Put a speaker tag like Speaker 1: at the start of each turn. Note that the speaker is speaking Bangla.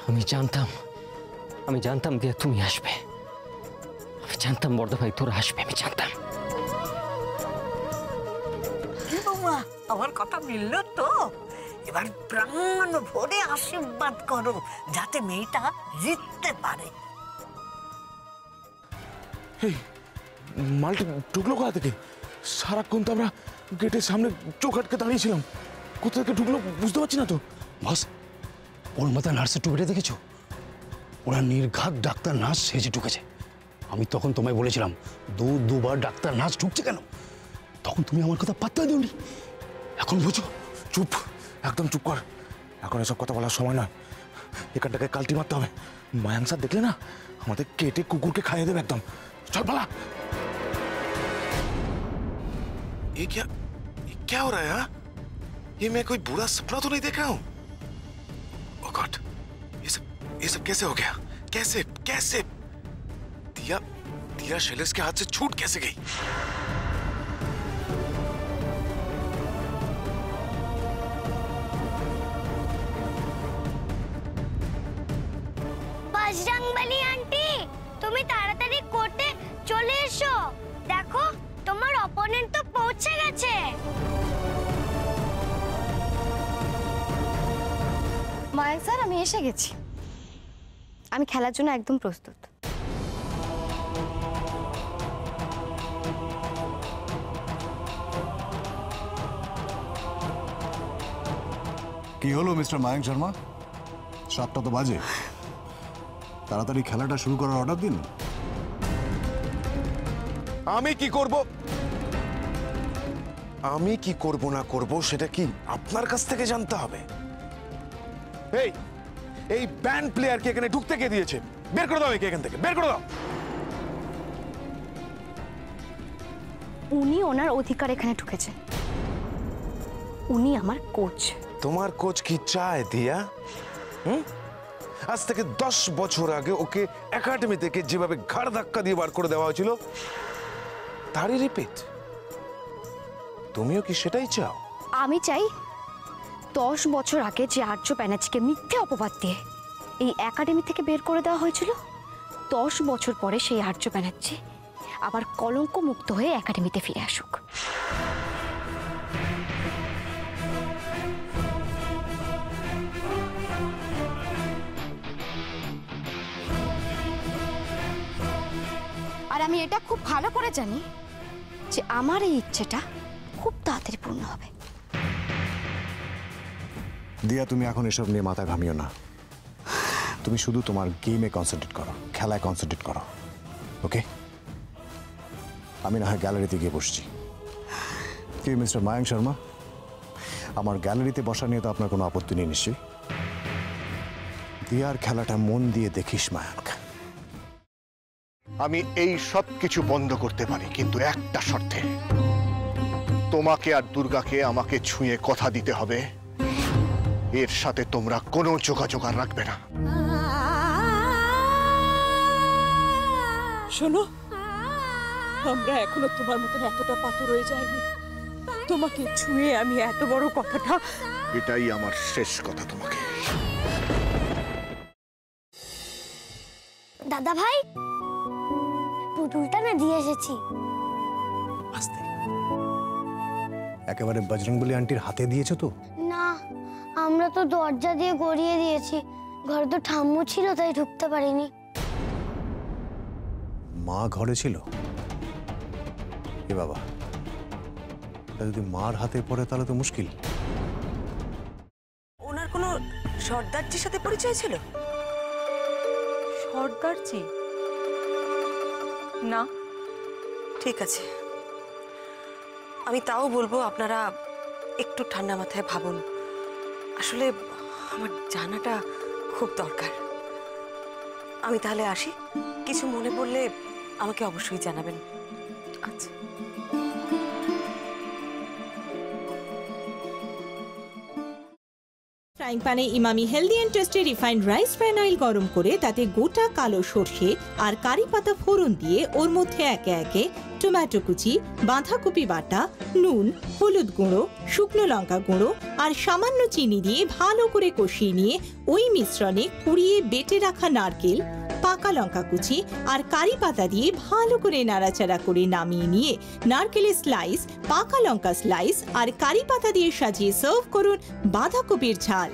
Speaker 1: আমি জানতাম দিয়া তুমি আসবে, আমি জানতাম বড়দা ভাই তোরা আসবে, আমি জানতাম।
Speaker 2: আমার কথা মিলল তো? এবার প্রাণ ভরে আশীর্বাদ করো যাতে মেয়েটা জিততে পারে।
Speaker 3: মালটা ঢুকলো কোথা থেকে? সারাক্ষণ তো আমরা গেটের সামনে চোখ আটকে দাঁড়িয়েছিলাম, কোথা থেকে ঢুকলো বুঝতে পারছি না তো।
Speaker 4: বস, ওর মাথায় নার্সের টুপিটা দেখেছো? ওরা নির্ঘাত ডাক্তার নার্স সেজে ঢুকেছে। আমি তখন তোমায় বলেছিলাম দুবার ডাক্তার নার্স ঢুকছে কেন, তখন তুমি আমার কথা পাত্তা দিওনি। এখন বুঝো?
Speaker 3: চুপ, একদম চুপ কর, এখন এসব কথা বলার সময় নয়। এখানটাকে কালটি মারতে হবে। মায়াং স্যার দেখলে না আমাদের কেটে কুকুরকে খাইয়ে দেবে একদম। চল পালা।
Speaker 5: ये क्या हो रहा है? ये मैं कोई बुरा सपना तो नहीं देख रहा हूँ? ओह गॉड, ये सब कैसे हो गया? कैसे दिया शैलेश के हाथ से छूट कैसे गई?
Speaker 6: বজরংবলী আন্টি, তুমি তাড়াতাড়ি কোর্টে চলে এসো। দেখো তোমার অপোনেন্ট তো পৌঁছে গেছে।
Speaker 7: মায়াঙ্ক স্যার, আমি এসে গেছি। আমি খেলার জন্য একদম প্রস্তুত।
Speaker 8: কি হলো মিস্টার মায়াঙ্ক শর্মা? 7টা তো বাজে, তাড়াতাড়ি খেলাটা শুরু করার অর্ডার দিন।
Speaker 5: আমি কি করব না করব সেটা কি আপনার কাছ থেকে জানতে হবে? এই ব্যান্ড প্লেয়ারকে এখানে ঢুকতে কে দিয়েছে? বের করে দাও একে এখান থেকে, বের করে দাও।
Speaker 7: উনি ওনার অধিকার এখানে ঢুকেছে। উনি আমার কোচ।
Speaker 5: তোমার কোচ কি চায় দিয়া? আজ থেকে 10 বছর আগে ওকে একাডেমি থেকে যেভাবে ঘাড় ধাক্কা দিয়ে বার করে দেওয়া হয়েছিল তারই রিপিট। তুমিও কি সেটাই চাও?
Speaker 7: আমি চাই 10 বছর আগে যে আর্য ব্যানার্জিকে মিথ্যে অপবাদ দিয়ে এই একাডেমি থেকে বের করে দেওয়া হয়েছিল, 10 বছর পরে সেই আর্য ব্যানার্জি আবার কলঙ্ক মুক্ত হয়ে একাডেমিতে ফিরে আসুক। আর আমি এটা খুব ভালো করে জানি যে আমার এই ইচ্ছেটা খুব তাড়াতাড়ি পূর্ণ হবে।
Speaker 8: দিয়া, তুমি এখন এসব নিয়ে মাথা ঘামিও না। তুমি শুধু তোমার গেমে কনসেন্ট্রেট করো, খেলায় কনসেন্ট্রেট করো, ওকে? আমি না হয় গ্যালারিতে গিয়ে বসছি। কি মিস্টার মায়াঙ্ক শর্মা, আমার গ্যালারিতে বসা নিয়ে তো আপনার কোনো আপত্তি নেই নিশ্চয়ই? দিয়ার খেলাটা মন দিয়ে দেখিস মায়াঙ্ক।
Speaker 9: আমি এই সব কিছু বন্ধ করতে পারি, কিন্তু একটা শর্তে। তোমাকে আর দুর্গাকে আমাকে ছুঁয়ে কথা দিতে হবে এর সাথে তোমরা কোনো যোগাযোগ আর রাখবে না।
Speaker 2: শোনো, আমরা এখনো তোমার মতন এতটা পাথর হয়ে যায়নি। তোমাকে ছুঁয়ে আমি এত বড় কথাটা।
Speaker 9: এটাই আমার শেষ কথা তোমাকে।
Speaker 6: দাদা ভাই, পুতুলটা না দিয়ে এসেছি।
Speaker 8: একেবারে বজরংবলী আন্টির হাতে দিয়েছো তো?
Speaker 6: না, আমরা তো দরজা দিয়ে গড়িয়ে দিয়েছি। ঘরে তো ঠাম্মু ছিল, তাই ঢুকতে পারিনি।
Speaker 8: মা ঘরে ছিল? এ বাবা, যদি মার হাতে পড়ে তাহলে তো মুশকিল।
Speaker 2: ওনার কোনো সর্দারজির সাথে পরিচয় ছিল? সর্দারজি? না। ঠিক আছে, আমি তাও বলবো আপনারা একটু ঠান্ডা মাথায় ভাবুন। আসলে আমার জানাটা খুব দরকার। আমি তাহলে আসি, কিছু মনে পড়লে আমাকে অবশ্যই জানাবেন। আচ্ছা।
Speaker 10: ফ্রাইং প্যানে Emami healthy and tasty refined rice bran oil গরম করে তাতে গোটা কালো সর্ষে আর কারি পাতা ফোড়ন দিয়ে ওর মধ্যে একে একে টমেটো কুচি, বাঁধাকপি বাটা, নুন, হলুদ গুঁড়ো, শুকনো লঙ্কা গুঁড়ো আর সামান্য চিনি দিয়ে ভালো করে কষিয়ে নিয়ে ওই মিশ্রণে কুড়িয়ে বেটে রাখা নারকেল, পাকা লঙ্কা কুচি আর কারি পাতা দিয়ে ভালো করে নাড়াচাড়া করে নামিয়ে নিয়ে নারকেলের স্লাইস, পাকা লঙ্কা স্লাইস আর কারি পাতা দিয়ে সাজিয়ে সার্ভ করুন বাঁধাকপির ঝাল।